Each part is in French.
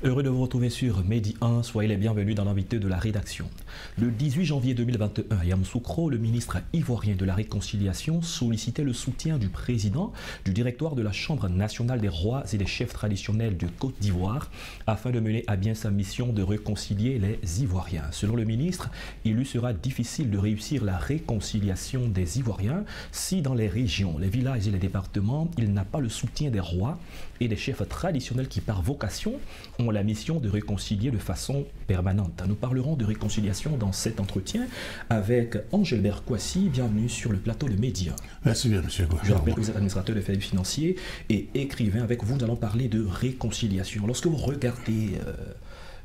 Heureux de vous retrouver sur Medi 1, soyez les bienvenus dans l'invité de la rédaction. Le 18 janvier 2021, Yamoussoukro, le ministre ivoirien de la Réconciliation, sollicitait le soutien du président du directoire de la Chambre nationale des rois et des chefs traditionnels de Côte d'Ivoire afin de mener à bien sa mission de réconcilier les Ivoiriens. Selon le ministre, il lui sera difficile de réussir la réconciliation des Ivoiriens si dans les régions, les villages et les départements, il n'a pas le soutien des rois et des chefs traditionnels qui, par vocation, ont la mission de réconcilier de façon permanente. Nous parlerons de réconciliation dans cet entretien avec Angelbert Kouassi. Bienvenue sur le plateau de Média. Merci bien, monsieur Kouassi. Je rappelle que vous êtes administrateur de faits financiers et écrivain. Avec vous, nous allons parler de réconciliation. Lorsque vous regardez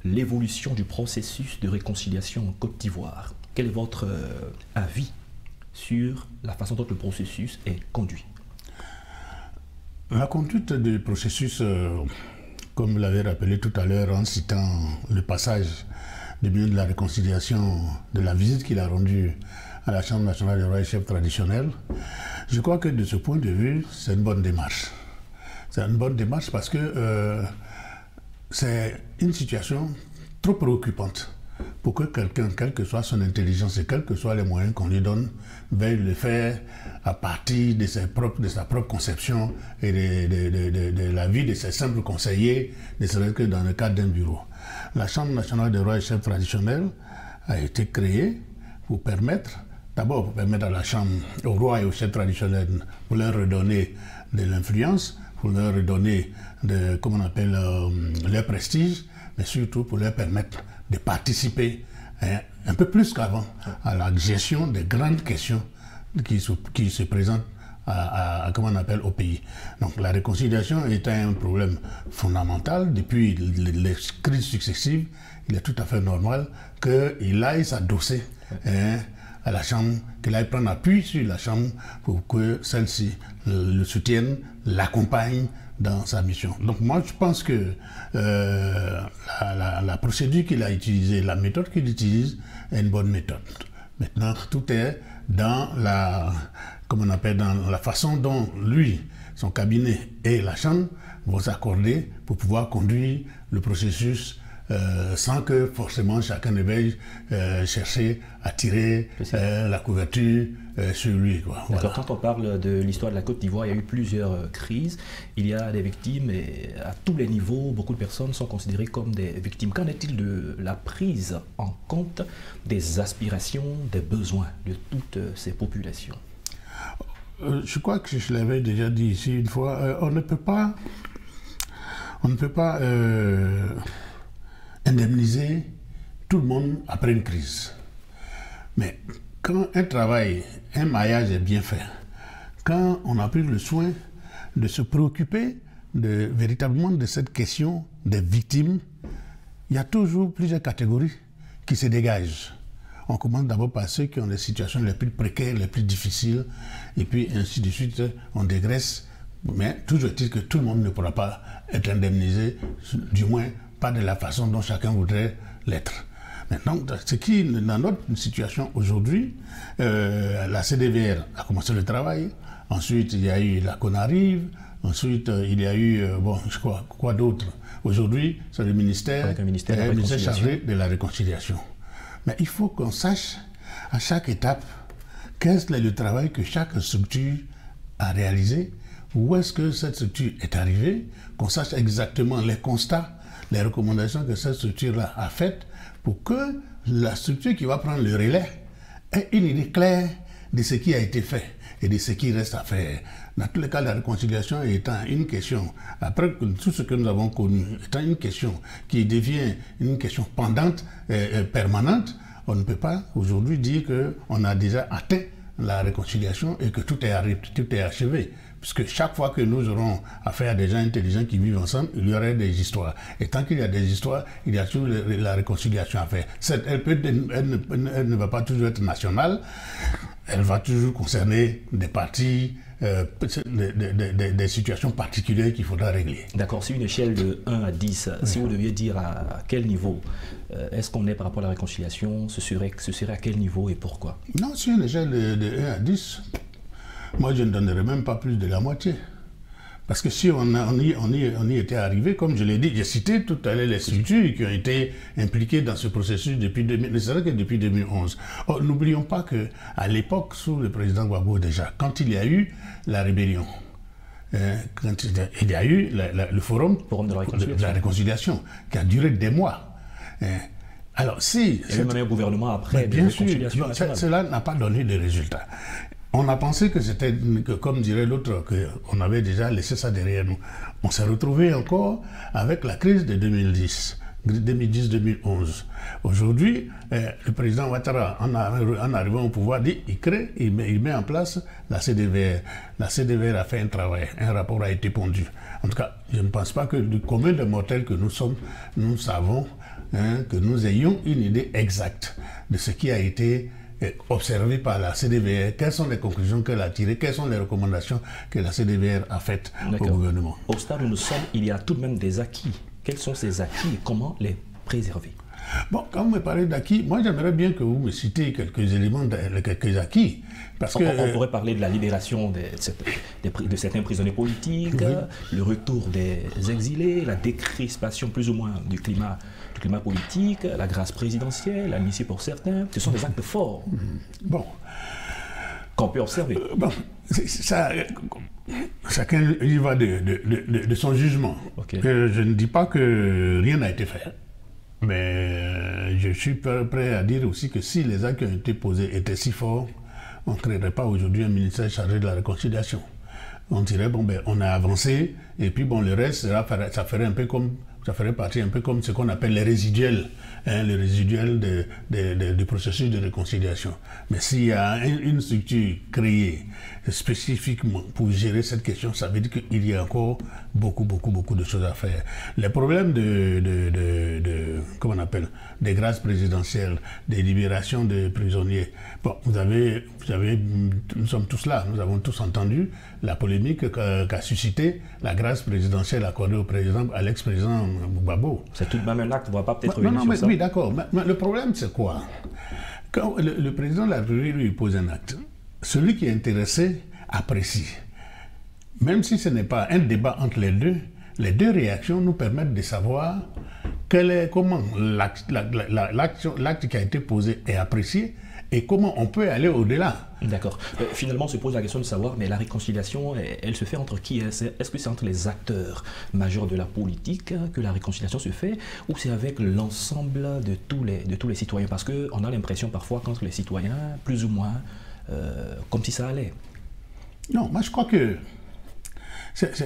l'évolution du processus de réconciliation en Côte d'Ivoire, quel est votre avis sur la façon dont le processus est conduit? La conduite du processus, comme vous l'avez rappelé tout à l'heure en citant le passage du milieu de la réconciliation, de la visite qu'il a rendue à la Chambre nationale des rois et chefs traditionnels, je crois que de ce point de vue, c'est une bonne démarche. C'est une bonne démarche parce que c'est une situation trop préoccupante pour que quelqu'un, quelle que soit son intelligence et quels que soient les moyens qu'on lui donne, veuille le faire à partir de sa propre conception et de la vie de ses simples conseillers, ne serait-ce que dans le cadre d'un bureau. La Chambre nationale des rois et chefs traditionnels a été créée pour permettre, d'abord pour permettre à la Chambre, aux rois et aux chefs traditionnels, pour leur redonner de l'influence, pour leur redonner leur prestige, mais surtout pour leur permettre de participer un peu plus qu'avant à la gestion des grandes questions qui se présentent au pays. Donc la réconciliation étant un problème fondamental depuis les crises successives, il est tout à fait normal qu'il aille s'adosser à la Chambre, qu'il aille prendre appui sur la Chambre pour que celle-ci le soutienne, l'accompagne dans sa mission. Donc moi je pense que la procédure qu'il a utilisée, la méthode qu'il utilise est une bonne méthode. Maintenant tout est dans la façon dont lui, son cabinet et la Chambre vont s'accorder pour pouvoir conduire le processus sans que forcément chacun ne veuille chercher à tirer la couverture sur lui. Voilà. Quand on parle de l'histoire de la Côte d'Ivoire, il y a eu plusieurs crises. Il y a des victimes et à tous les niveaux, beaucoup de personnes sont considérées comme des victimes. Qu'en est-il de la prise en compte des aspirations, des besoins de toutes ces populations? Je crois que je l'avais déjà dit ici une fois, on ne peut pas indemniser tout le monde après une crise. Mais quand un maillage est bien fait, quand on a pris le soin de se préoccuper véritablement de cette question des victimes, il y a toujours plusieurs catégories qui se dégagent. On commence d'abord par ceux qui ont les situations les plus précaires, les plus difficiles, et puis ainsi de suite, on dégraisse. Mais toujours est-il que tout le monde ne pourra pas être indemnisé, du moins pas de la façon dont chacun voudrait l'être. Maintenant, dans notre situation aujourd'hui, la CDVR a commencé le travail, ensuite il y a eu la CONARIV, ensuite il y a eu, quoi d'autre. Aujourd'hui, c'est le ministère chargé de la réconciliation. Mais il faut qu'on sache à chaque étape quel est le travail que chaque structure a réalisé, où est-ce que cette structure est arrivée, qu'on sache exactement les constats, les recommandations que cette structure-là a faites pour que la structure qui va prendre le relais ait une idée claire de ce qui a été fait et de ce qui reste à faire. Dans tous les cas, la réconciliation étant une question, après tout ce que nous avons connu, étant une question qui devient une question pendante et permanente, on ne peut pas aujourd'hui dire qu'on a déjà atteint la réconciliation et que tout est achevé. Puisque chaque fois que nous aurons affaire à des gens intelligents qui vivent ensemble, il y aurait des histoires. Et tant qu'il y a des histoires, il y a toujours la réconciliation à faire. Elle ne va pas toujours être nationale, elle va toujours concerner des parties, des situations particulières qu'il faudra régler. D'accord, sur une échelle de 1 à 10, si vous deviez dire à quel niveau est-ce qu'on est par rapport à la réconciliation, ce serait à quel niveau et pourquoi? Non, sur une échelle de 1 à 10, moi je ne donnerais même pas plus de la moitié. Parce que si on y était arrivé, comme je l'ai dit, j'ai cité tout à l'heure les structures qui ont été impliquées dans ce processus depuis 2011. Or, n'oublions pas qu'à l'époque, sous le président Gbagbo déjà, quand il y a eu la rébellion, quand il y a eu le forum de la réconciliation, qui a duré des mois. Alors, si... Il y a même un gouvernement après, bien sûr, cela n'a pas donné de résultat. On a pensé que c'était, comme dirait l'autre, qu'on avait déjà laissé ça derrière nous. On s'est retrouvé encore avec la crise de 2010-2011. Aujourd'hui, le président Ouattara, en arrivant au pouvoir, il met en place la CDVR. La CDVR a fait un travail, un rapport a été pondu. En tout cas, je ne pense pas que du commun des mortels que nous sommes, nous savons que nous ayons une idée exacte de ce qui a été observé par la CDVR, quelles sont les conclusions qu'elle a tirées, quelles sont les recommandations que la CDVR a faites au gouvernement. Au stade où nous sommes, il y a tout de même des acquis. Quels sont ces acquis et comment les préserver? Bon, quand vous me parlez d'acquis, moi j'aimerais bien que vous me citiez quelques éléments, quelques acquis. Parce que, on pourrait parler de la libération de certains prisonniers politiques, le retour des exilés, la décrispation plus ou moins du climat politique, la grâce présidentielle, l'amnistie pour certains. Ce sont des actes forts. Bon. Qu'on peut observer. Bon, chacun y va de son jugement. Je ne dis pas que rien n'a été fait. Mais je suis prêt à dire aussi que si les actes qui ont été posés étaient si forts, on ne créerait pas aujourd'hui un ministère chargé de la réconciliation. On dirait, bon, ben, on a avancé, et puis bon, le reste, ça ferait un peu comme, ça ferait partie un peu comme ce qu'on appelle les résiduels, les résiduels du processus de réconciliation. Mais s'il y a une structure créée spécifiquement pour gérer cette question, ça veut dire qu'il y a encore beaucoup de choses à faire. Les problèmes comment on appelle, des grâces présidentielles, des libérations de prisonniers. Bon, nous sommes tous là, nous avons tous entendu la polémique qu'a suscité la grâce présidentielle accordée au président, à l'ex-président Gbagbo. C'est tout de même un acte, on ne va pas peut-être revenir sur ça. Oui, d'accord. Mais le problème, c'est quoi? Quand le président de la République lui pose un acte, celui qui est intéressé apprécie. Même si ce n'est pas un débat entre les deux réactions nous permettent de savoir comment l'acte qui a été posé est apprécié et comment on peut aller au-delà. D'accord. Finalement, on se pose la question de savoir, mais la réconciliation, elle se fait entre qui? Est-ce que c'est entre les acteurs majeurs de la politique que la réconciliation se fait, ou c'est avec l'ensemble de tous les citoyens? Parce qu'on a l'impression parfois qu'entre les citoyens, plus ou moins, comme si ça allait. Non, moi je crois que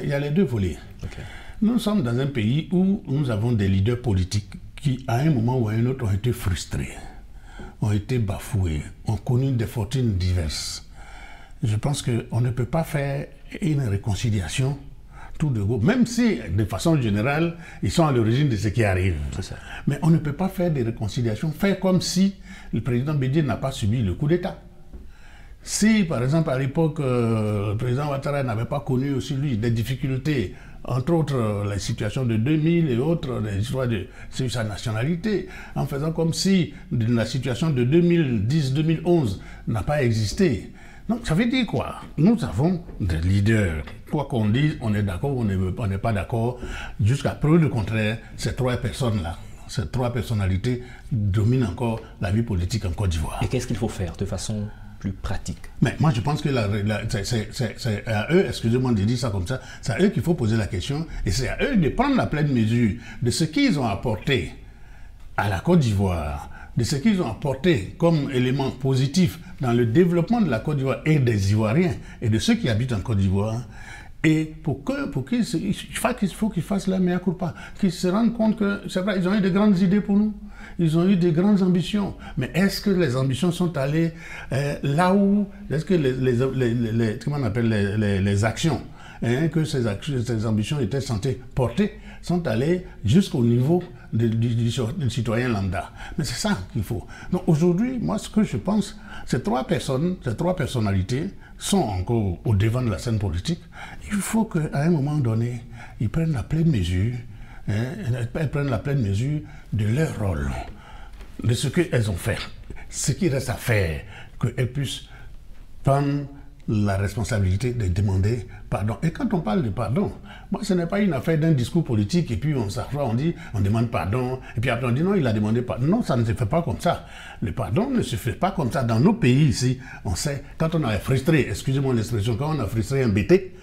il y a les deux volets. Okay. Nous sommes dans un pays où nous avons des leaders politiques qui, à un moment ou à un autre, ont été frustrés, ont été bafoués, ont connu des fortunes diverses. Je pense qu'on ne peut pas faire une réconciliation tout de go, même si, de façon générale, ils sont à l'origine de ce qui arrive. Mais on ne peut pas faire des réconciliations, faire comme si le président Bédié n'a pas subi le coup d'État. Si, par exemple, à l'époque, le président Ouattara n'avait pas connu aussi, lui, des difficultés, entre autres la situation de 2000 et autres, les histoires sur sa nationalité, en faisant comme si la situation de 2010-2011 n'a pas existé. Donc, ça veut dire quoi? Nous avons des leaders. Quoi qu'on dise, on est d'accord ou on n'est pas d'accord. Jusqu'à preuve du contraire, ces trois personnes-là, ces trois personnalités dominent encore la vie politique en Côte d'Ivoire. Et qu'est-ce qu'il faut faire de façon plus pratique? Mais moi, je pense que c'est à eux, excusez-moi de dire ça comme ça, c'est à eux qu'il faut poser la question et c'est à eux de prendre la pleine mesure de ce qu'ils ont apporté à la Côte d'Ivoire, de ce qu'ils ont apporté comme élément positif dans le développement de la Côte d'Ivoire et des Ivoiriens et de ceux qui habitent en Côte d'Ivoire. Et il faut qu'ils fassent la mea culpa, qu'ils se rendent compte que, c'est vrai, ils ont eu de grandes idées pour nous, ils ont eu de grandes ambitions. Mais est-ce que les ambitions sont allées là où, est-ce que comment on appelle les actions, que ces ambitions étaient censées porter, sont allées jusqu'au niveau du citoyen lambda? Mais c'est ça qu'il faut. Donc aujourd'hui, moi, ce que je pense, ces trois personnalités sont encore au devant de la scène politique. Il faut qu'à un moment donné, ils prennent la pleine mesure, elles prennent la pleine mesure de leur rôle, de ce qu'elles ont fait, ce qui reste à faire, qu'elles puissent prendre la responsabilité de demander pardon. Et quand on parle de pardon, moi, ce n'est pas une affaire d'un discours politique et puis on s'assoit, on demande pardon, et puis après on dit non, il a demandé pardon. Non, ça ne se fait pas comme ça. Le pardon ne se fait pas comme ça. Dans nos pays ici, on sait, quand on a frustré, excusez-moi l'expression, quand on a frustré un bêté,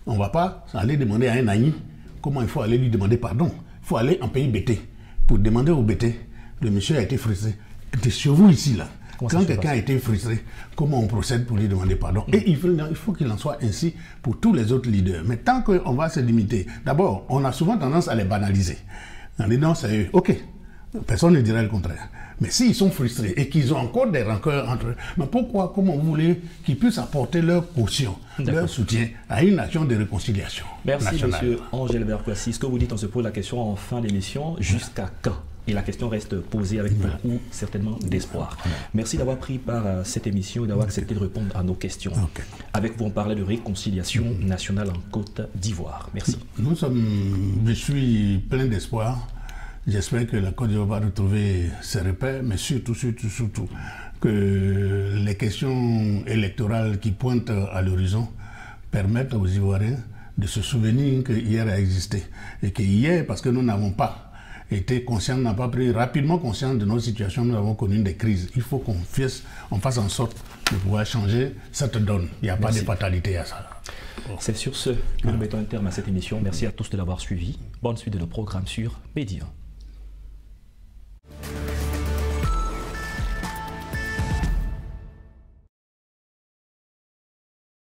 on ne va pas aller demander à un ami comment il faut aller lui demander pardon. Il faut aller en pays bêté pour demander au bêté, le monsieur a été frustré. C'est sur vous ici, là. Quand quelqu'un a été frustré, comment on procède pour lui demander pardon? Et il faut qu'il en soit ainsi pour tous les autres leaders. Mais tant qu'on va se limiter, d'abord, on a souvent tendance à les banaliser. En disant, c'est eux. OK, personne ne dirait le contraire. Mais s'ils sont frustrés et qu'ils ont encore des rancœurs entre eux, mais pourquoi, comment vous voulez qu'ils puissent apporter leur caution, leur soutien à une action de réconciliation nationale? Merci, M. Angel Berkwasi. Ce que vous dites, on se pose la question en fin d'émission, jusqu'à quand? Et la question reste posée avec beaucoup, certainement, d'espoir. Merci d'avoir pris part à cette émission et d'avoir accepté de répondre à nos questions. Avec vous, on parlait de réconciliation nationale en Côte d'Ivoire. Merci. Je suis plein d'espoir. J'espère que la Côte d'Ivoire va retrouver ses repères, mais surtout, que les questions électorales qui pointent à l'horizon permettent aux Ivoiriens de se souvenir qu'hier a existé. Et qu'hier, parce que nous n'avons pas été conscients, n'a pas pris rapidement conscience de notre situation, nous avons connu des crises. Il faut qu'on fasse en sorte de pouvoir changer cette donne. Il n'y a pas de fatalité à ça. C'est sur ce que nous mettons un terme à cette émission. Merci à tous de l'avoir suivi. Bonne suite de nos programmes sur Média.